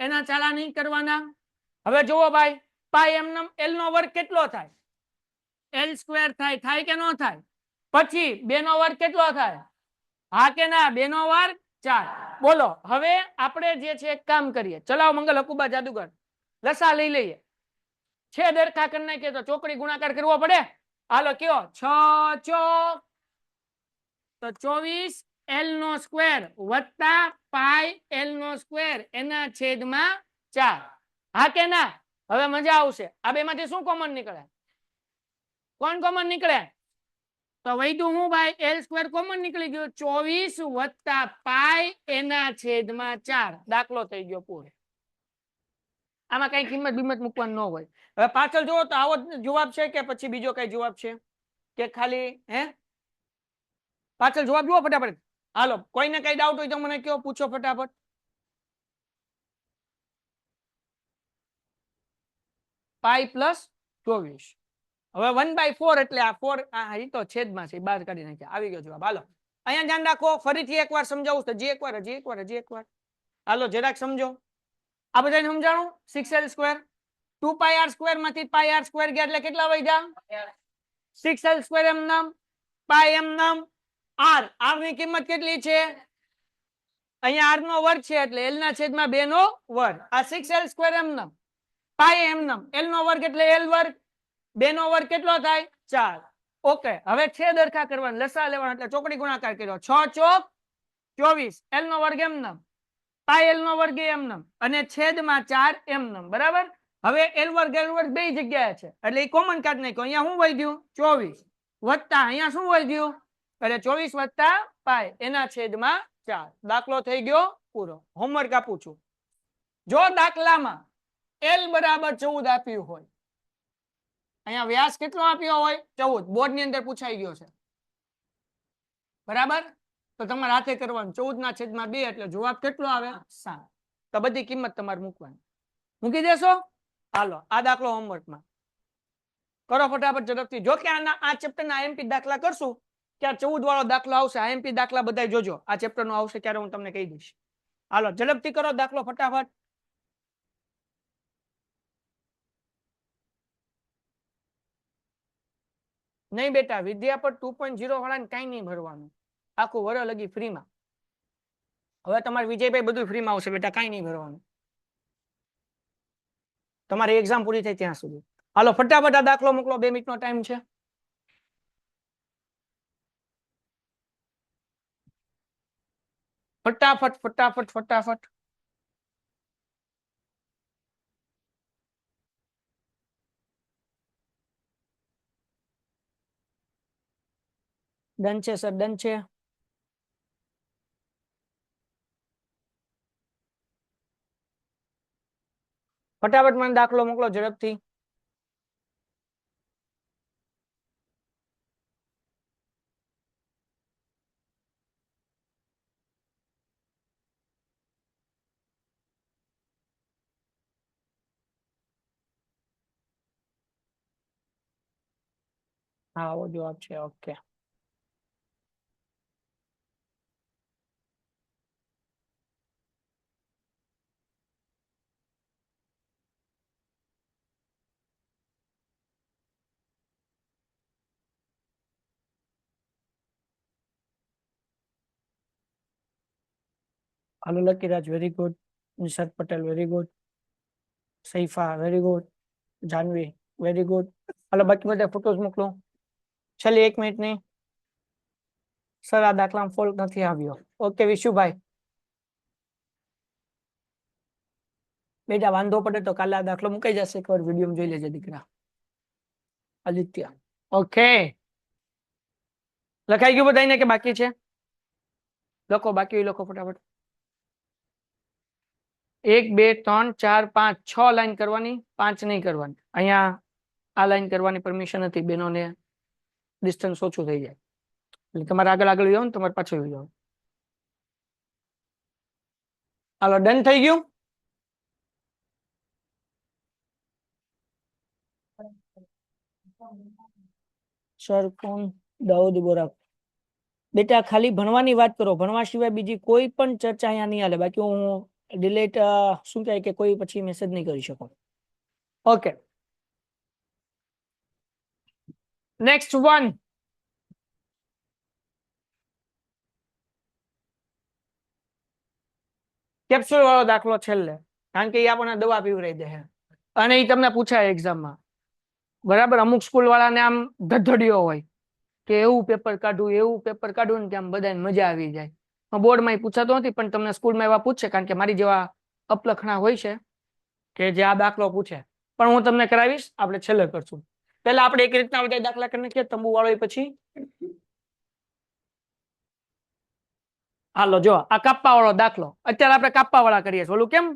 [SPEAKER 1] એના ચાલા નહીં કરવાના. હવે જુઓ ભાઈ, પાઈ એમ નામ એલ નો વર્ગ કેટલો થાય? l² થાય કે ન થાય? પછી 2 નો વર્ગ કેટલો થાય? હા કે ના? 2 નો વર્ગ 4. બોલો હવે આપણે જે છે એક કામ કરીએ. ચલાવો મંગલ હકુબા જાદુગર, લસા લઈ લઈએ. છે દરખા કરી નાખીએ તો ચોકડી ગુણાકાર કરવો પડે. હાલો કયો? 6 ચોક તો 24 l નો સ્ક્વેર વત્તા પાઈ l નો સ્ક્વેર એના છેદમાં 4. હા કે ના? હવે મજા આવશે. આ બે માંથી શું કોમન નીકળે? કોણ કોમન નીકળે? તો વૈધું હું ભાઈ? l² કોમન નીકળી ગયો. 24 વત્તા પાઈ એના છેદમાં 4. દાખલો થઈ ગયો પૂરો. આમાં કઈ કિંમત બિંમત મૂકવાનું ન હોય. હવે પાછળ જુઓ તો આવો જવાબ છે કે પછી બીજો કઈ જવાબ છે કે ખાલી હે? પાછળ જવાબ જુઓ ફટાફટ. હાલો કોઈને કઈ ડાઉટ હોય તો મને કયો, પૂછો ફટાફટ. Pi plus 24. હવે 1/4 એટલે આ 4 એ તો છેદમાં છે, બહાર કાઢી નાખ્યા. આવી ગયો જવાબ. હાલો અહીંયા ધ્યાન રાખો, ફરીથી એકવાર સમજાવું તો હજી એકવાર. હાલો જરાક સમજો. આ બધાને સમજાણું? 6l², 2πr² માંથી πr² ગયા એટલે કેટલા વધ્યા? 6l² એમ નામ, પાઈ એમ નામ, r ની કિંમત કેટલી છે? અહીંયા r નો વર્ગ છે એટલે l ના છેદમાં 2 નો વર્ગ. આ 6l² એમ નામ, પાઈ એમ નામ, l નો વર્ગ એટલે l વર્ગ, 2 નો વર્ગ કેટલો થાય? 4. ઓકે, હવે છે દરખા કરવાના, લસા લેવાના એટલે ચોકડી ગુણાકાર કર્યો. 6 ચોક 24, l નો વર્ગ એમ નામ, પાઈ l નો વર્ગ એમ નામ અને છેદમાં 4 એમ નામ. બરાબર. હવે l વર્ગ બે જગ્યાએ છે એટલે એ કોમન કાઢી નાખ્યો. અહીંયા શું વધ્યું? 24 વત્તા અહીંયા શું વધ્યું? એટલે 24 વત્તા પાઈ એના છેદમાં 4. દાખલો થઈ ગયો પૂરો. હોમવર્ક આપું છું. જો દાખલામાં l બરાબર 14 આપ્યું હોય, અહીંયા વ્યાસ કેટલો આપ્યો હોય? 14. બોર્ડ ની અંદર પૂછાઈ ગયો છે. બરાબર. તો તમારે હાથે કરવાનું. 14 ના છેદમાં 2 એટલે જવાબ કેટલો આવે? 7. તો બધી કિંમત તમારે મૂકવાની. મૂકી દેશો? હાલો આ દાખલો હોમવર્કમાં કરો ફટાફટ ઝડપથી. જો કે આ ચેપ્ટરના IMP દાખલા કરશું ત્યારે 14 વાળો દાખલો આવશે. IMP દાખલા બધા જોજો. આ ચેપ્ટર નો આવશે ત્યારે હું તમને કહી દઈશ. હાલો ઝડપથી કરો દાખલો ફટાફટ. નહીં બેટા, વિદ્યા પર 2.0 વાળાને કઈ નહીં ભરવાનું. આખું વરસ લગી ફ્રીમાં. હવે તમારે વિજયભાઈ બધું ફ્રીમાં આવશે બેટા, કઈ નહીં ભરવાનું. તમારી એક્ઝામ પૂરી થાય ત્યાં સુધી. હાલો ફટાફટ આ દાખલો મોકલો. 2 મિનિટનો ટાઈમ છે. ફટાફટ. ડન છે સર, ડન છે. ફટાફટ મને દાખલો મોકલો ઝડપથી. હા આવો જવાબ છે. ઓકે. હાલો Lakiraj very good. Nishrat Patel very good. Saifa very good. Janvi very good. હાલો બાકી બધા ફોટોસ મોકલો. છેલ્લી 1 મિનિટ ની. સર આ દાખલામાં ફોલ્ટ નથી આવ્યો. ઓકે વિશુભાઈ. બેટા વાંધો પડે તો કાલે આ દાખલો મુકાઈ જશે. એકવાર વિડીયો જોઈ લેજે દીકરા. આદિત્ય ઓકે. લખાઈ ગયું બધાને કે બાકી છે? લખો, બાકી લખો ફટાફટ. 1 2 3 4 5 6 લાઈન કરવાની, 5 નહીં કરવાની. અહીંયા આ લાઈન કરવાની પરમિશન હતી, બેનોને ડિસ્ટન્સ ઓછું થઈ જાય એટલે તમારે આગળ જાઓ ને તમારે પાછળ જાઓ. હાલો, ડન થઈ ગયું. સર કોણ? દાઉદ બોરા. બેટા ખાલી ભણવાની વાત કરો, ભણવા સિવાય બીજી કોઈ પણ ચર્ચા અહીંયા નહીં હાલે. બાકી હું ડિલેટ શું કહે કે કોઈ પછી મેસેજ નહીં કરી શકો. Okay, next one. કેપ્સ્યુલ વાળો દાખલો છેલ્લે, કારણ કે એ આપણને દવા પીવરાઈ દે અને એ તમને પૂછાય એક્ઝામમાં. બરાબર, અમુક સ્કૂલ વાળાને આમ ધધડિયો હોય કે એવું પેપર કાઢવું ને કે આમ બધાને મજા આવી જાય. બોર્ડમાં એ પૂછાતો નથી, પણ તમને સ્કૂલમાં એવા પૂછશે, કારણ કે મારી જેવા અપલખણા હોય છે કે જે આ દાખલો પૂછે. પણ હું તમને કરાવીશ, આપણે છેલ્લે કરશું. પહેલા આપણે એક રીતના બધા દાખલા કરીને કે તંબુ વાળો પછી. હાલો જો, આ કાપવા વાળો દાખલો. અત્યારે આપણે કાપવા વાળા કરીએ છીએ. ઓલું કેમ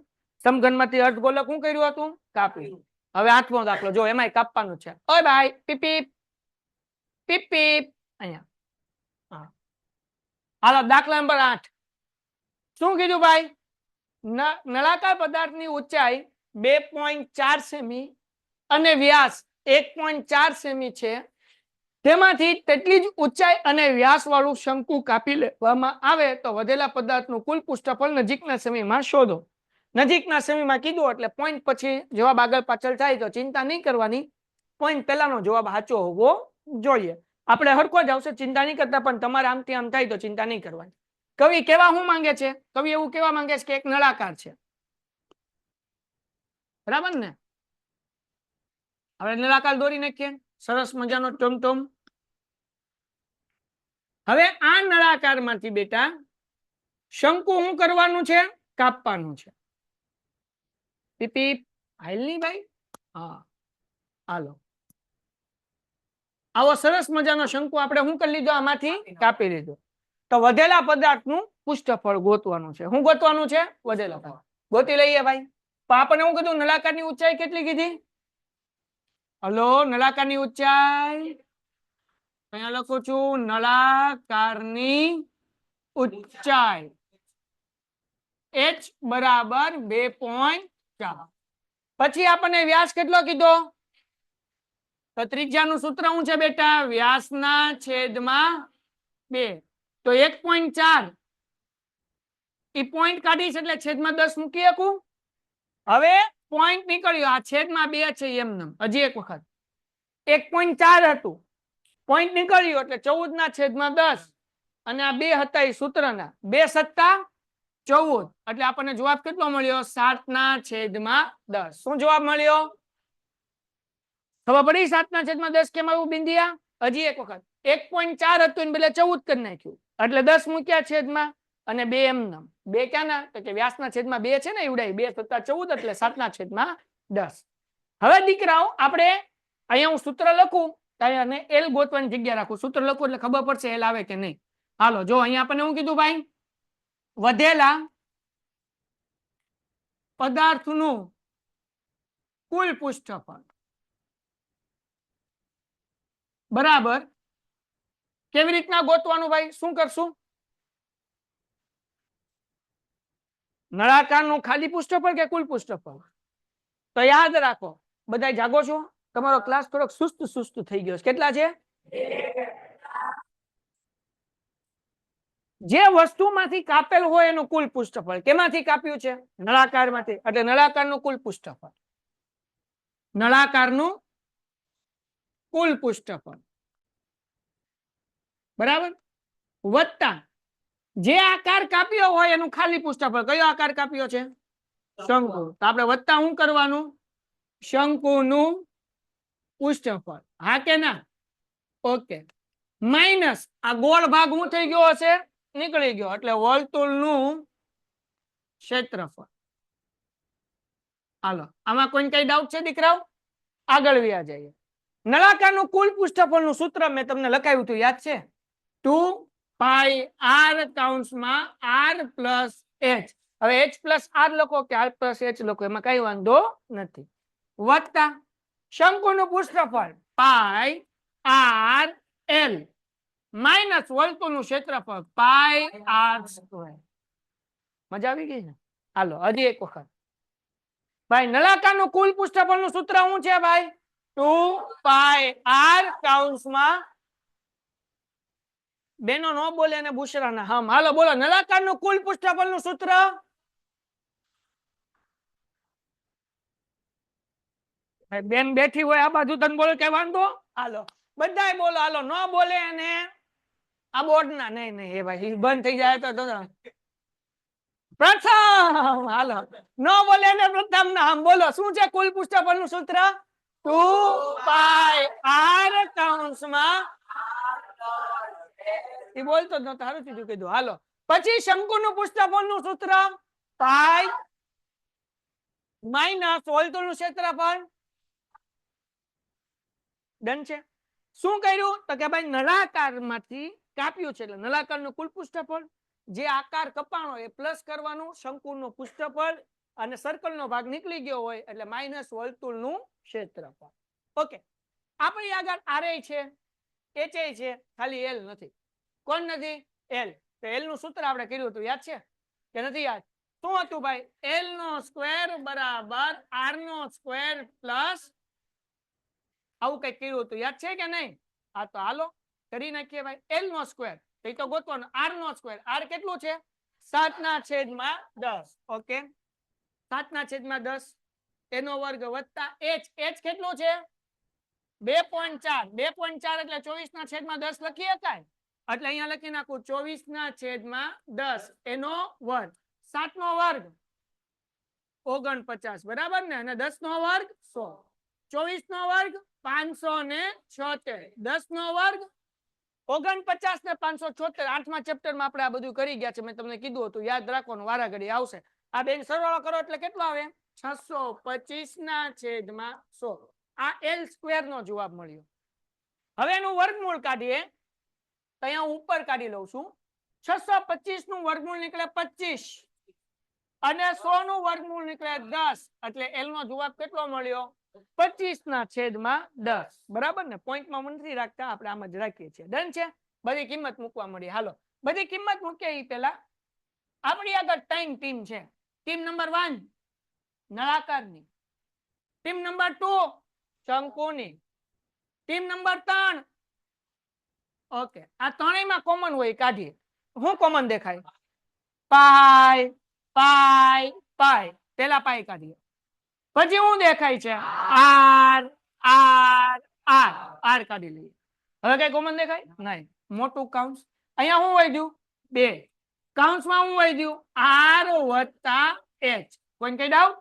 [SPEAKER 1] સમઘનમાંથી અર્ધગોલક શું કર્યું હતું? કાપી. હવે 8મો દાખલો જો, એમાંય કાપવાનું છે. ઓય ભાઈ, પીપ પીપ પીપ પીપ. અહીંયા હાલો, દાખલા નંબર 8. શું કીધું ભાઈ? નળાકાર પદાર્થની ઊંચાઈ 2.4 સેમી અને વ્યાસ 1.4 સેમી છે. તેમાંથી તેટલી જ ઊંચાઈ અને વ્યાસ વાળું શંકુ કાપી લેવામાં આવે તો વધેલા પદાર્થનું કુલ પૃષ્ઠફળ નજીકના સેમીમાં શોધો. નજીકના સેમીમાં કીધું એટલે પોઈન્ટ પછી જવાબ આગળ પાછળ થાય તો ચિંતા નહીં કરવાની. પોઈન્ટ પહેલાનો જવાબ સાચો હોવો જોઈએ. આપણે હરખો જ આવશે, ચિંતા નહીં કરતા, પણ તમારે આમથી આમ થાય તો ચિંતા નહીં કરવાની. કવિ કેવા શું માંગે છે? કવિ એવું કેવા માંગે છે કે એક નળાકાર છે, બરાબર ને? હવે નળાકાર દોરી નાખીએ, સરસ મજાનો ટમટમ. હવે આ નળાકાર માંથી બેટા શંકુ શું કરવાનું છે? કાપવાનું છે. પીપી હાલ ની ભાઈ. હા, હાલો, આવો સરસ મજાનો શંકુ આપણે શું કરી લીધો? આમાંથી કાપી લીધો. તો વધેલા પદાર્થનું પૃષ્ઠફળ ગોતવાનું છે. શું ગોતવાનું છે? વધેલા પદાર્થ ગોતી લઈએ ભાઈ. તો આપણે શું કીધું? નળાકારની ઊંચાઈ કેટલી કીધી? હલો, નળાકારની ઊંચાઈ અહીંયા લખું છું, નળાકારની ઊંચાઈ h બરાબર 2.4. પછી આપણને વ્યાસ કેટલો કીધો? તો ત્રિજ્યાનું સૂત્ર શું છે બેટા? વ્યાસના છેદમાં 2. તો 1.4 એ પોઈન્ટ કાઢીશ એટલે છેદમાં 10 મૂકી શકું. હવે પોઈન્ટ નીકળ્યો, આ છેદમાં 2 છે એમને. હજી એક વખત 1.4 હતું, પોઈન્ટ નીકળ્યો એટલે 14 ના છેદમાં 10 અને આ 2 હતા એ સૂત્રના 2 સત્તા 14 એટલે આપણને જવાબ કેટલો મળ્યો? 7 ના છેદમાં 10. શું જવાબ મળ્યો? ખબર પડી? 7 ના છેદમાં 10 કેમ આવ્યું બિંદિયા? હજી એક વખત 1.4 હતું ને પેલે 14 કરી નાખ્યું એટલે 10 મૂક્યા છેદમાં અને 2 એમને. 2 ક્યાંના? તો કે વ્યાસના છેદમાં 2 છે ને, એવડાય 2 સત્તા 14 એટલે 7 ના છેદમાં 10. હવે દીકરાઓ આપણે અહીંયા હું સૂત્ર લખું અને એલ ગોતવાની જગ્યા રાખું. સૂત્ર લખું એટલે ખબર પડશે એલ આવે કે નહીં. હાલો જો, અહીંયા આપણને શું કીધું ભાઈ? વધેલા પદાર્થનું કુલ પૃષ્ઠફળ બરાબર કેવી રીતના ગોતવાનું ભાઈ? શું કરશું? નળાકારનું ખાલી પૃષ્ઠફળ કે કુલ પૃષ્ઠફળ? તો યાદ રાખો, બધા જાગો છો? તમારો ક્લાસ થોડોક સુસ્ત થઈ ગયો છે. કેટલા છે? જે વસ્તુમાંથી કાપેલ હોય એનું કુલ પૃષ્ઠફળ. કેમાંથી કાપ્યું છે? નળાકારમાંથી. એટલે નળાકારનું કુલ પૃષ્ઠફળ. નળાકારનું કુલ પૃષ્ઠફળ બરાબર વત્તા જે આકાર કાપ્યો હોય એનું ખાલી પૃષ્ઠફળ. કયો આકાર કાપ્યો છે? શંકુ. તો આપણે વત્તા શું કરવાનું? શંકુનું પૃષ્ઠફળ. હા કે ના? ઓકે. માઇનસ આ ગોળ ભાગ શું થઈ ગયો હશે? નીકળી ગયો એટલે વર્તુળનું ક્ષેત્રફળ. હાલો, આમાં કોઈ કઈ ડાઉટ છે દીકરાઓ? આગળ વ્યા જઈએ. નળાકારનું કુલ પૃષ્ઠફળનું સૂત્ર મેં તમને લખાવ્યું હતું, યાદ છે? 2 પાઈ r કૌંસમાં r પ્લસ h. હવે h પ્લસ r લખો કે r પ્લસ h લખો એમાં કઈ વાંધો નથી. વત્તા શંકુનું પૃષ્ઠફળ પાઈ r l માઇનસ વર્તુળનું ક્ષેત્રફળ પાઈ r સ્ક્વેર. મજા આવી ગઈ ને? હાલો હજી એક વખત ભાઈ નળાકારનું કુલ પૃષ્ઠફળનું સૂત્ર શું છે ભાઈ? 2 પાઈ r કૌંસમાં બેનો નો બોલે અને બુશરાના હમ. હાલો બોલો નળાકારનું કુલ પૃષ્ઠફળનું સૂત્ર. બેન બેઠી હોય આ બાજુ તને બોલો કે વાંધો? હાલો બધાય બોલો. હાલો નો બોલે અને આ બોર્ડ ના નહીં એ ભાઈ બંધ થઈ જાય તો પ્રથમ. હાલો નો બોલે ને પ્રથમ ના હમ બોલો શું છે કુલ પૃષ્ઠફળનું સૂત્ર? 2 પાઈ r કૌંસમાં એ બોલતો ન તારું સીધું કીધું. હાલો પછી શંકુનું પૃષ્ઠફળનું સૂત્ર પાઈ માઇનસ વર્તુળનું ક્ષેત્રફળ. ડન છે. શું કર્યું તો કે ભાઈ નળાકારમાંથી કાપ્યું છે એટલે નળાકારનું કુલ પૃષ્ઠફળ જે આકાર કપાણો એ પ્લસ કરવાનું, શંકુનું પૃષ્ઠફળ અને સર્કલનો ભાગ નીકળી ગયો હોય એટલે માઇનસ વર્તુળનું ક્ષેત્રફળ. ઓકે આપણી આગળ r છે, h છે, ખાલી l નથી. કોણ નથી? l. તો l નું સૂત્ર આપણે કર્યું હતું યાદ છે કે નથી યાદ? શું હતું ભાઈ? l નો સ્ક્વેર બરાબર r નો સ્ક્વેર પ્લસ આવું કઈ કર્યું હતું યાદ છે કે નહીં? હા તો હાલો કરી નાખીએ ભાઈ. l નો સ્ક્વેર એ તો ગોતવાનો, r નો સ્ક્વેર. r કેટલું છે? 7/10. ઓકે 7/10 એનો વર્ગ વત્તા h. h કેટલું છે? 2.4. 2.4 એટલે 24/10 લખી શકાય. એટલે અહીંયા લખી નાખું 24/10 એનો વર્ગ. 7 નો વર્ગ 49 બરાબર ને, અને 10 નો વર્ગ 100. 24 નો વર્ગ 576. 10 નો વર્ગ 49 ને 576. 8મા ચેપ્ટરમાં આપણે આ બધું કરી ગયા છે. મેં તમને કીધું હતું યાદ રાખવાનું, વારા ઘડી આવશે. આ બેન સરવાળો કરો એટલે કેટલો આવે? 625/100. આ l સ્ક્વેર નો જવાબ મળ્યો. હવે એનું વર્ગમૂળ કાઢીએ તો અહીંયા ઉપર કાઢી લઉં છું. 625 નું વર્ગમૂળ નીકળે 25 અને 100 નું વર્ગમૂળ નીકળે 10 એટલે l નો જવાબ કેટલો મળ્યો? 25/10. બરાબર ને? પોઈન્ટમાં નથી રાખતા, આપણે આમ જ રાખીએ છીએ. ડન છે. બધી કિંમત મૂકવા મળી. હાલો બધી કિંમત મૂકીએ એ પહેલા આપણી આગળ 3 ટીમ છે. ટીમ નંબર 1 નળાકારની, ટીમ નંબર 2 શંકુની, ટીમ નંબર 3 ઓકે આ ત્રણેયમાં કોમન હોય કાઢીએ. શું કોમન દેખાય? પાઈ પાઈ પાઈ. પેલા પાઈ કાઢીએ. પછી શું દેખાય છે? r r r r કાઢી લઈએ. હવે કઈ કોમન દેખાય? નહીં. મોટું કૌંસ. અહીંયા શું વધ્યું? 2. કૌંસમાં શું વધ્યું? r વત્તા h. કોઈ કઈ ડાઉટ?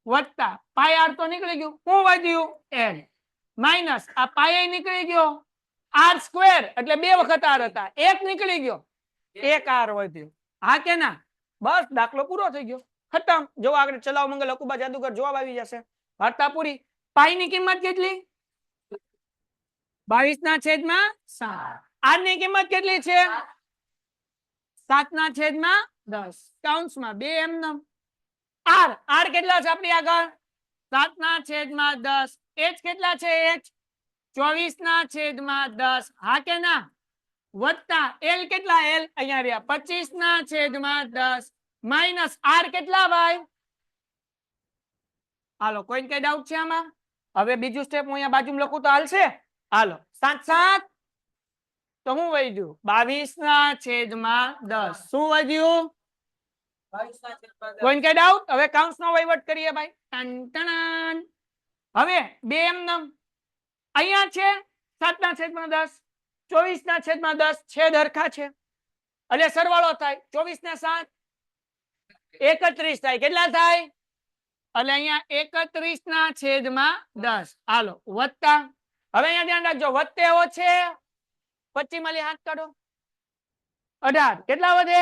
[SPEAKER 1] વત્તા પાઈ r તો નીકળી ગયું. શું વધ્યું? l માઇનસ આ પાઈ નીકળી ગયો. r સ્ક્વેર એટલે 2 વખત r હતા, 1 નીકળી ગયો, 1 r વધ્યો. હા કે ના? બસ દાખલો પૂરો થઈ ગયો. ખતમ. જો આગળ ચલાવ મંગલ અકુબા જાદુગર જવાબ આવી જશે. વાર્તા પૂરી. પાઈ ની કિંમત કેટલી? 22/7. r ની કિંમત કેટલી છે? 7/10. કૌંસમાં 2 એમનેમ. r r કેટલા છે આપણી આગળ? 7/10. h કેટલા છે? h 24/10. હા કે ના? વત્તા l કેટલા? l અહીંયા રહ્યા 25/10 માઇનસ r કેટલા ભાઈ? હાલો કોઈ કઈ ડાઉટ છે આમાં? હવે બીજું સ્ટેપ હું અહીંયા બાજુમાં લખું તો હાલશે? હાલો 7 તો શું વધ્યું? 22/10. શું વધ્યું? કોઈ કઈ ડાઉટ? હવે કૌંસ નો વહીવટ કરીએ ભાઈ. Ton ton. હવે 2 એમનેમ અહીંયા છે 7/10, 24/10 છેદ હરખા છે એટલે સરવાળો થાય 24 ને 7 31 થાય. કેટલા થાય? એટલે અહીંયા 31/10. હાલો વત્તા. હવે અહીંયા ધ્યાન રાખજો વત્તે ઓછે 25 માંથી હાથ કાઢો 18. કેટલા વધે?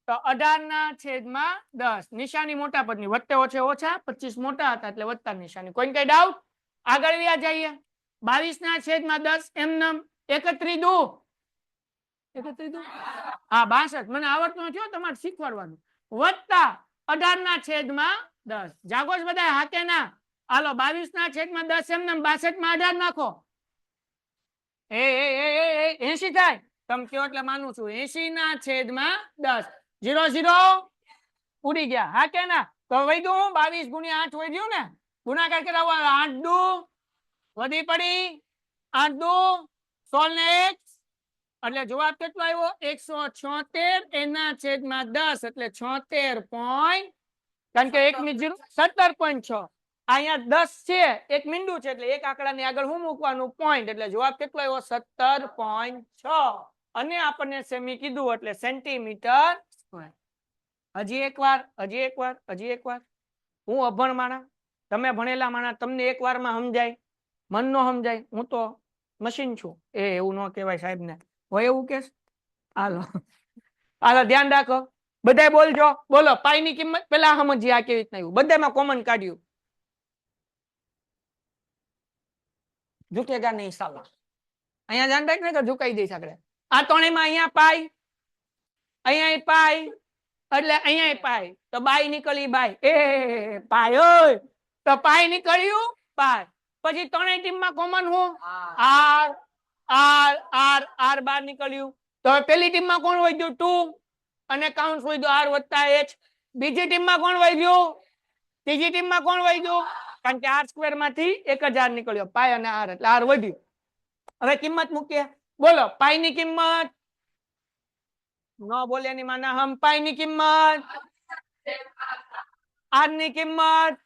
[SPEAKER 1] તો 18/10. નિશાની મોટા પદની. વત્તે ઓછે ઓછા, 25 મોટા હતા એટલે વત્તા નિશાની. કોઈ કઈ ડાઉટ? આગળ વ્યા જઈએ. 22/10 એમનેમ 31 2 હા 62 મને આવડતું નથી તમારે શીખવાડવાનું વત્તા 18/10 જાગો જ બધા હાકે ના હાલો 22/10 એમ 62 માં 18 નાખો એ 80 થાય તમે કયો એટલે માનું છું 80/10 0 0 ઉડી ગયા હા કે ના તો વધ્યું 22 × 8 વધ્યું ને ગુણાકાર કરાવો 8 દુ વધી પડી 8 દુ 16 ને 1 એટલે જવાબ કેટલો આવ્યો 176 એના છેદમાં 10 એટલે 76 પોઈન્ટ કારણ કે 1 ની 17.6 અહીંયા 10 છે એક મીંડું છે એટલે એક આંકડાની આગળ શું મૂકવાનું પોઈન્ટ એટલે જવાબ કેટલો આવ્યો 17.6 અને આપણને સેમી કીધું એટલે સેન્ટીમીટર સ્ક્વેર હજી એકવાર હું અભણ માણા તમે ભણેલા માણા તમને એક વારમાં સમજાય મન નો સમજાય હું તો મશીન છું એવું ન કહેવાય સાહેબ ને હોય એવું કે હાલો ધ્યાન રાખો બધાય બોલજો બોલો પાઈ ની કિંમત પેલા સમજીએ આ કેવી રીતના આવ્યું બધામાં કોમન કાઢ્યું झुकेगा नहीं साला અહીંયા ધ્યાન રાખ ને કે ઝુકાઈ દઈશ આપણે આ ત્રણેયમાં અહીંયા પાઈ અહીંયા પાઈ એટલે અહીંયા પાઈ તો બાય નીકળી બાય એ પાય ઓય તો પાય નીકળ્યું પાય પછી ત્રણેય ટીમમાં કોમન હું આર આર આર આર બાર નીકળ્યું તો પેલી ટીમમાં કોણ વધ્યું 2 અને કાઉન્ટ વધ્યું આર વત્તા h બીજી ટીમમાં કોણ વધ્યું ત્રીજી ટીમમાં કોણ વધ્યું કારણ કે આર સ્ક્વેર માંથી 1000 નીકળ્યો પાય અને આર એટલે આર વધ્યું હવે કિંમત મૂકીએ બોલો પાઈ ની કિંમત નો બોલે ની માના હમ પાઈ ની કિંમત આર ની કિંમત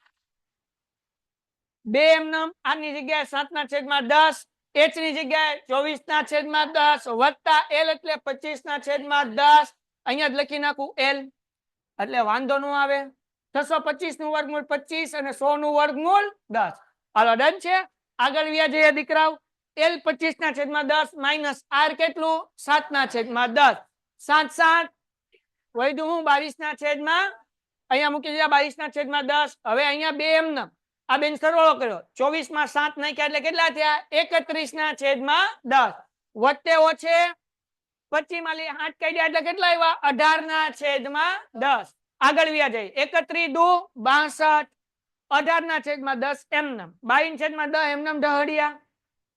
[SPEAKER 1] 2 એમનેમ આર ની જગ્યાએ 7/10 h ની જગ્યાએ 24/10 વત્તા l એટલે 25/10 અહીંયા જ લખી નાખું l એટલે વાંધો નો આવે 625 નું વર્ગમૂળ 25 અને 100 નું વર્ગમૂળ 10 હાલો ડન છે આગળ વ્યા જઈએ દીકરાઓ l 25/10 માઈનસ r કેટલું 7/10 7 7 વધ્યું હું 22/10 અહીંયા મૂકી દીધા 22/10 હવે અહીંયા 2 એમનેમ આ બેન સરવાળો કર્યો 24 માં 7 નાખ્યા એટલે કેટલા થયા 31/10 વત્તે ઓછે 25 માંથી 8 કાઢ્યા એટલે કેટલા આવ્યા 18/10 આગળ વ્યા જાય 31 દુ 62 18/10 એમનેમ 22/10 એમનેમ ઢહડિયા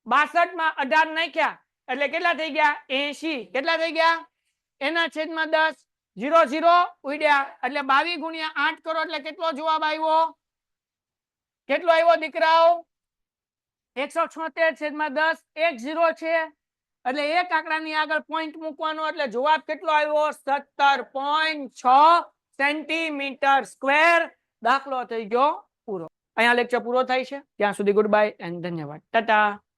[SPEAKER 1] 62 માં 18 નાખ્યા એટલે કેટલા થઈ ગયા 80 કેટલા થઈ ગયા એના છેદમાં 10 0 0 ઉડ્યા એટલે 22 × 8 કરો એટલે કેટલો જવાબ આવ્યો કેટલો આવ્યો દીકરાઓ 176/10 એક 0 છે એટલે એક આંકડાની આગળ પોઈન્ટ મૂકવાનો એટલે જવાબ કેટલો આવ્યો 17.6 સેન્ટીમીટર સ્ક્વેર દાખલો થઈ ગયો પૂરો અહીંયા લેક્ચર પૂરો થાય છે ત્યાં સુધી ગુડ બાય એન્ડ ધન્યવાદ ટાટા